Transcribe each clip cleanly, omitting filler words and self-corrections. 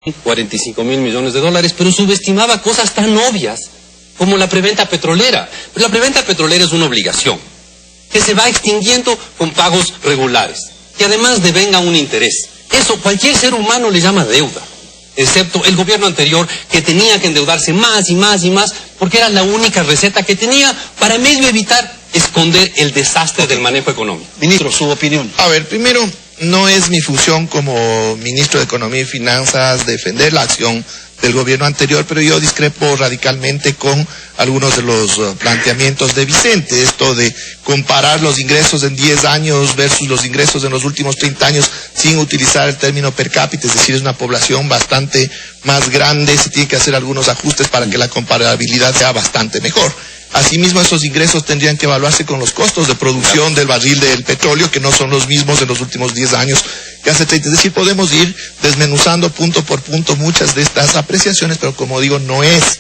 $45.000 millones, pero subestimaba cosas tan obvias como la preventa petrolera. Pero la preventa petrolera es una obligación que se va extinguiendo con pagos regulares, que además devenga un interés. Eso cualquier ser humano le llama deuda, excepto el gobierno anterior, que tenía que endeudarse más y más y más, porque era la única receta que tenía para medio evitar esconder el desastre del manejo económico. Ministro, su opinión. A ver, primero, no es mi función como ministro de Economía y Finanzas defender la acción del gobierno anterior, pero yo discrepo radicalmente con algunos de los planteamientos de Vicente. Esto de comparar los ingresos en 10 años versus los ingresos en los últimos 30 años sin utilizar el término per cápita, es decir, es una población bastante más grande, se tiene que hacer algunos ajustes para que la comparabilidad sea bastante mejor. Asimismo, esos ingresos tendrían que evaluarse con los costos de producción del barril del petróleo, que no son los mismos de los últimos 10 años que hace 30. Es decir, podemos ir desmenuzando punto por punto muchas de estas apreciaciones, pero como digo, no es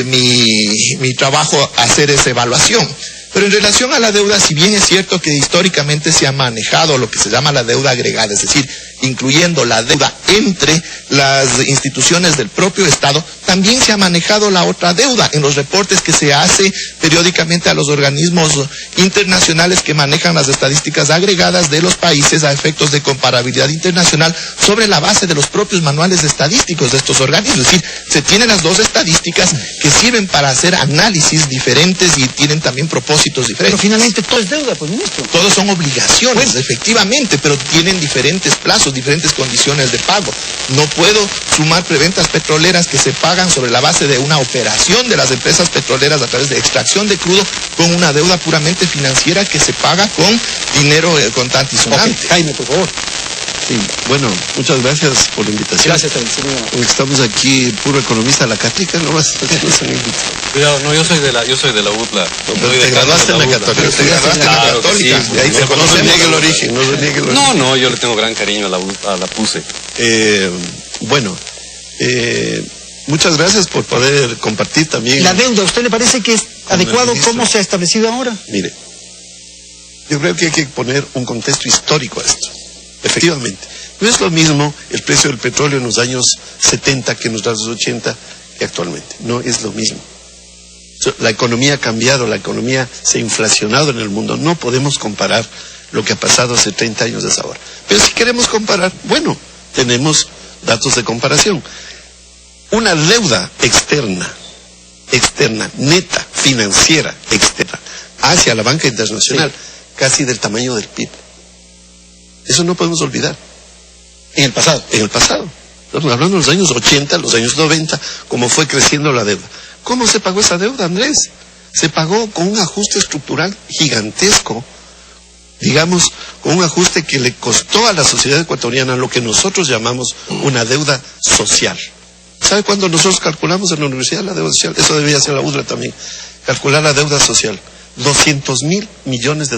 mi trabajo hacer esa evaluación. Pero en relación a la deuda, si bien es cierto que históricamente se ha manejado lo que se llama la deuda agregada, es decir, incluyendo la deuda entre las instituciones del propio Estado, también se ha manejado la otra deuda en los reportes que se hace periódicamente a los organismos internacionales que manejan las estadísticas agregadas de los países a efectos de comparabilidad internacional sobre la base de los propios manuales estadísticos de estos organismos. Es decir, se tienen las dos estadísticas que sirven para hacer análisis diferentes y tienen también propósitos diferentes. Pero finalmente todo es deuda, pues, ministro. Todos son obligaciones, efectivamente, pero tienen diferentes plazos, diferentes condiciones de pago. No puedo sumar preventas petroleras que se pagan sobre la base de una operación de las empresas petroleras a través de extracción de crudo con una deuda puramente financiera que se paga con dinero contante y sonante. Okay. Jaime, por favor. Sí, bueno, muchas gracias por la invitación. Gracias, señor. Estamos aquí, puro economista, la Católica, no vas a Cuidado, no, yo soy de la UTLA. Te graduaste en la Católica. Te graduaste en la Católica. Y ahí no se niegue el origen, no se niegue el origen. No, yo le tengo gran cariño a la PUSE. Bueno, muchas gracias por poder compartir también. La deuda, ¿a usted le parece que es adecuado cómo se ha establecido ahora? Mire, yo creo que hay que poner un contexto histórico a esto. Efectivamente, no es lo mismo el precio del petróleo en los años 70 que en los años 80 que actualmente. No es lo mismo. La economía ha cambiado, la economía se ha inflacionado en el mundo. No podemos comparar lo que ha pasado hace 30 años de ahora. Pero si queremos comparar, bueno, tenemos datos de comparación. Una deuda externa, neta, financiera, externa, hacia la banca internacional, casi del tamaño del PIB. Eso no podemos olvidar. En el pasado. En el pasado. Estamos hablando de los años 80, los años 90, cómo fue creciendo la deuda. ¿Cómo se pagó esa deuda, Andrés? Se pagó con un ajuste estructural gigantesco, digamos, con un ajuste que le costó a la sociedad ecuatoriana lo que nosotros llamamos una deuda social. ¿Sabe cuándo nosotros calculamos en la universidad la deuda social? Eso debería ser la UDRA también. Calcular la deuda social. $200.000 millones.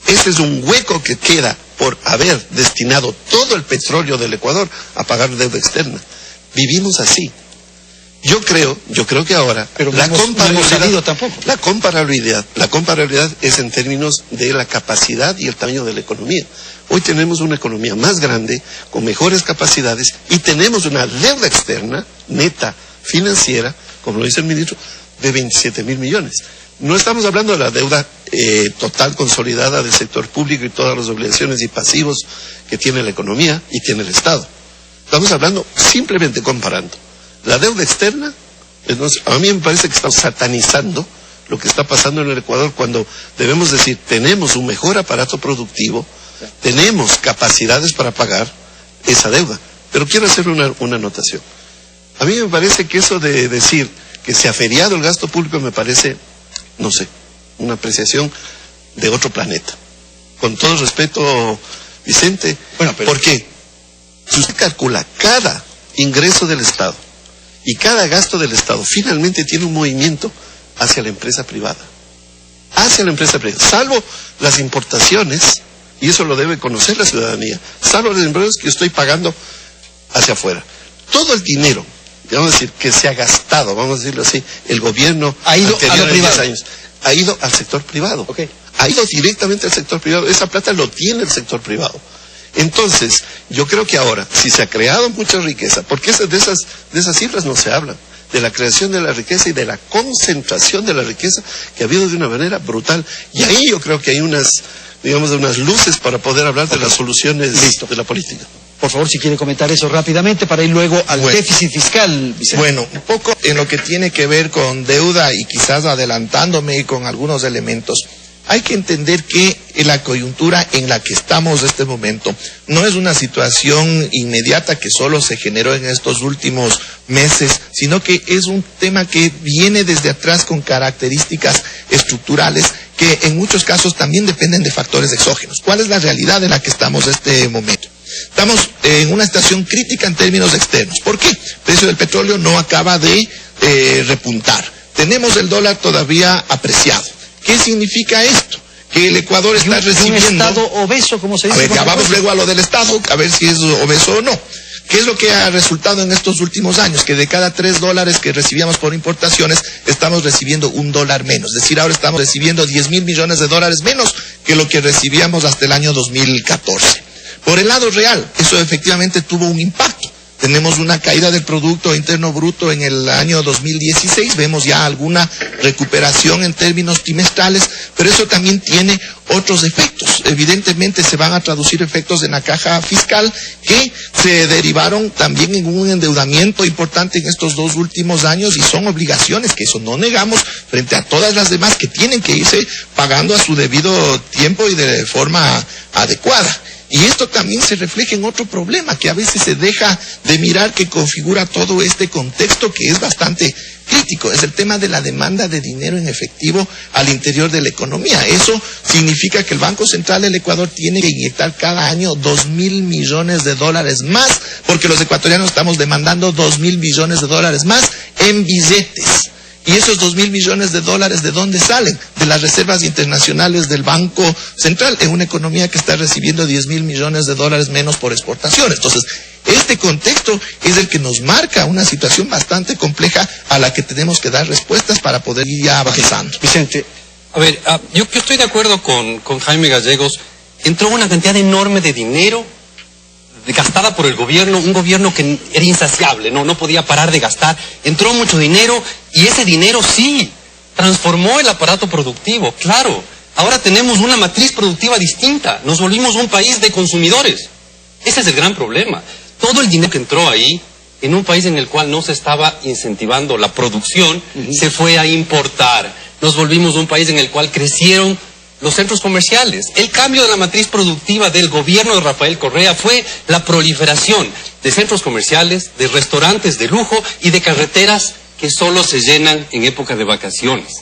Ese es un hueco que queda por haber destinado todo el petróleo del Ecuador a pagar deuda externa. Vivimos así. Yo creo que ahora pero la comparabilidad es en términos de la capacidad y el tamaño de la economía. Hoy tenemos una economía más grande, con mejores capacidades, y tenemos una deuda externa, neta, financiera, como lo dice el ministro, de 27.000 millones. No estamos hablando de la deuda total consolidada del sector público y todas las obligaciones y pasivos que tiene la economía y tiene el Estado. Estamos hablando simplemente comparando. La deuda externa, entonces, a mí me parece que estamos satanizando lo que está pasando en el Ecuador cuando debemos decir, tenemos un mejor aparato productivo, tenemos capacidades para pagar esa deuda. Pero quiero hacer una anotación. A mí me parece que eso de decir que se ha feriado el gasto público me parece, no sé, una apreciación de otro planeta. Con todo respeto, Vicente, bueno, pero... ¿por qué? Si usted calcula cada ingreso del Estado y cada gasto del Estado, finalmente tiene un movimiento hacia la empresa privada. Hacia la empresa privada. Salvo las importaciones, y eso lo debe conocer la ciudadanía, salvo las empresas que yo estoy pagando hacia afuera. Todo el dinero, vamos a decir, que se ha gastado, vamos a decirlo así, el gobierno ha ido a lo privado. Años, ha ido al sector privado. Okay. Ha ido directamente al sector privado. Esa plata lo tiene el sector privado. Entonces, yo creo que ahora, si se ha creado mucha riqueza, porque de esas cifras no se habla, de la creación de la riqueza y de la concentración de la riqueza que ha habido de una manera brutal. Y ahí yo creo que hay unas luces para poder hablar de las soluciones de la política. Por favor, si quiere comentar eso rápidamente para ir luego al déficit fiscal, Vicente. Bueno, un poco en lo que tiene que ver con deuda y quizás adelantándome con algunos elementos. Hay que entender que la coyuntura en la que estamos en este momento no es una situación inmediata que solo se generó en estos últimos meses, sino que es un tema que viene desde atrás con características estructurales que en muchos casos también dependen de factores exógenos. ¿Cuál es la realidad en la que estamos en este momento? Estamos en una situación crítica en términos externos. ¿Por qué? El precio del petróleo no acaba de repuntar. Tenemos el dólar todavía apreciado. ¿Qué significa esto? Que el Ecuador está recibiendo... un estado obeso, como se dice. A ver, ya vamos luego a lo del estado, a ver si es obeso o no. ¿Qué es lo que ha resultado en estos últimos años? Que de cada $3 que recibíamos por importaciones, estamos recibiendo $1 menos. Es decir, ahora estamos recibiendo 10.000 millones de dólares menos que lo que recibíamos hasta el año 2014. Por el lado real, eso efectivamente tuvo un impacto. Tenemos una caída del Producto Interno Bruto en el año 2016, vemos ya alguna recuperación en términos trimestrales, pero eso también tiene otros efectos. Evidentemente se van a traducir efectos en la caja fiscal que se derivaron también en un endeudamiento importante en estos 2 últimos años y son obligaciones que eso no negamos frente a todas las demás que tienen que irse pagando a su debido tiempo y de forma adecuada. Y esto también se refleja en otro problema que a veces se deja de mirar que configura todo este contexto que es bastante crítico. Es el tema de la demanda de dinero en efectivo al interior de la economía. Eso significa que el Banco Central del Ecuador tiene que inyectar cada año 2.000 millones de dólares más, porque los ecuatorianos estamos demandando 2.000 millones de dólares más en billetes. ¿Y esos 2.000 millones de dólares de dónde salen? De las reservas internacionales del Banco Central, en una economía que está recibiendo 10.000 millones de dólares menos por exportación. Entonces, este contexto es el que nos marca una situación bastante compleja a la que tenemos que dar respuestas para poder ir ya avanzando. Vicente. A ver, yo estoy de acuerdo con Jaime Gallegos. Entró una cantidad enorme de dinero gastada por el gobierno, un gobierno que era insaciable, no podía parar de gastar. Entró mucho dinero y ese dinero sí transformó el aparato productivo, claro. Ahora tenemos una matriz productiva distinta, nos volvimos un país de consumidores. Ese es el gran problema. Todo el dinero que entró ahí, en un país en el cual no se estaba incentivando la producción, se fue a importar. Nos volvimos un país en el cual crecieron los centros comerciales. El cambio de la matriz productiva del gobierno de Rafael Correa fue la proliferación de centros comerciales, de restaurantes de lujo y de carreteras que solo se llenan en época de vacaciones.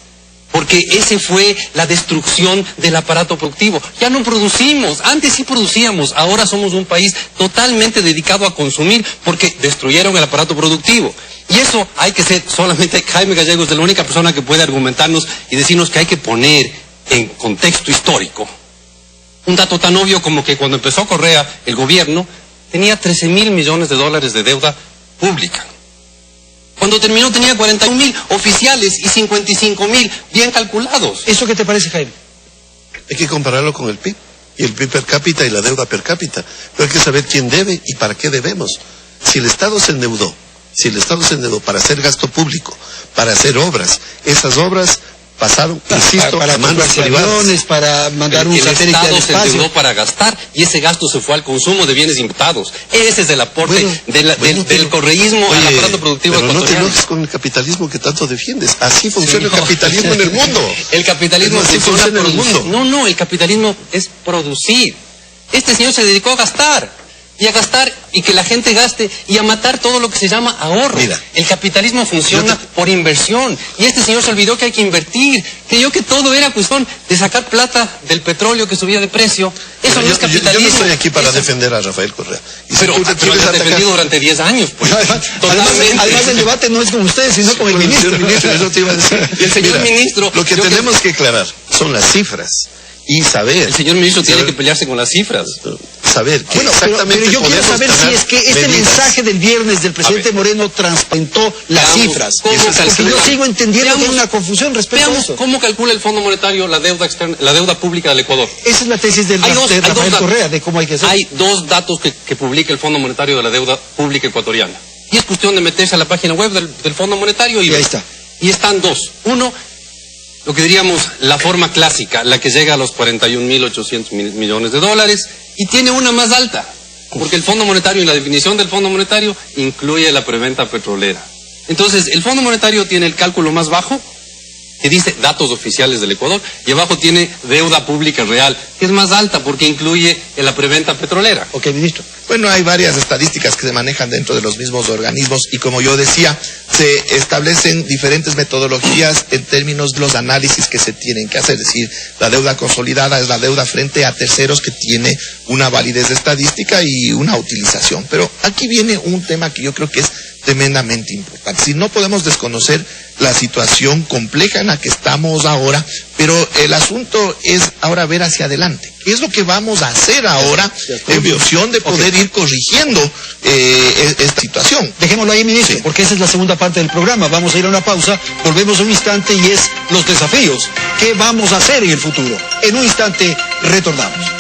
Porque ese fue la destrucción del aparato productivo. Ya no producimos, antes sí producíamos, ahora somos un país totalmente dedicado a consumir porque destruyeron el aparato productivo. Y eso hay que ser, solamente Jaime Gallegos es la única persona que puede argumentarnos y decirnos que hay que poner en contexto histórico. Un dato tan obvio como que cuando empezó Correa, el gobierno tenía 13.000 millones de dólares de deuda pública. Cuando terminó tenía 41.000 oficiales y 55.000 bien calculados. ¿Eso qué te parece, Jaime? Hay que compararlo con el PIB, y el PIB per cápita y la deuda per cápita. Pero hay que saber quién debe y para qué debemos. Si el Estado se endeudó para hacer gasto público, para hacer obras, esas obras pasaron, insisto, para a manos privadas. Para mandar un el satélite al Estado se espacio. endeudó para gastar y ese gasto se fue al consumo de bienes importados. Ese es el aporte del correísmo al aparato productivo pero ecuatoriano. no te enojes con el capitalismo que tanto defiendes. Así funciona el capitalismo en el mundo. El capitalismo así funciona en el mundo. No, el capitalismo es producir. Este señor se dedicó a gastar. Y a gastar, y que la gente gaste, y a matar todo lo que se llama ahorro. Mira, el capitalismo funciona por inversión, y este señor se olvidó que hay que invertir, creyó que todo era cuestión de sacar plata del petróleo que subía de precio. Eso no es capitalismo. Yo no estoy aquí para defender a Rafael Correa. Y pero lo has defendido durante 10 años, pues. Además el debate no es con ustedes, sino con el ministro. Eso te iba a decir. Y el señor ministro... Lo que tenemos que aclarar son las cifras. y saber. El señor ministro tiene que pelearse con las cifras. Saber que Bueno, exactamente pero yo quiero podemos saber si ganar es que este medidas. mensaje del viernes del presidente Moreno transparentó las Veamos cifras. cómo Porque calcula. yo sigo entendiendo que hay Veamos- una confusión respecto a Veamos eso. cómo calcula el Fondo Monetario la deuda externa, la deuda pública del Ecuador. Esa es la tesis del Hay dos de Rafael datos. Correa, de cómo hay que hacer. Hay dos datos que publica el Fondo Monetario de la deuda pública ecuatoriana. Y es cuestión de meterse a la página web del Fondo Monetario Y ver. ahí está. Y están dos. Uno, lo que diríamos la forma clásica, la que llega a los 41.800 millones de dólares, y tiene una más alta, porque el Fondo Monetario y la definición del Fondo Monetario incluye la preventa petrolera. Entonces, el Fondo Monetario tiene el cálculo más bajo, que dice datos oficiales del Ecuador, y abajo tiene deuda pública real, que es más alta porque incluye la preventa petrolera. Ok, ministro. Bueno, hay varias estadísticas que se manejan dentro de los mismos organismos y como yo decía, se establecen diferentes metodologías en términos de los análisis que se tienen que hacer. Es decir, la deuda consolidada es la deuda frente a terceros que tiene una validez estadística y una utilización. Pero aquí viene un tema que yo creo que es tremendamente importante. Si no podemos desconocer la situación compleja en la que estamos ahora, pero el asunto es ahora ver hacia adelante. ¿Qué es lo que vamos a hacer ahora en función de poder ir corrigiendo esta situación? Dejémoslo ahí, ministro, porque esa es la segunda parte del programa. Vamos a ir a una pausa, volvemos un instante y es los desafíos. ¿Qué vamos a hacer en el futuro? En un instante retornamos.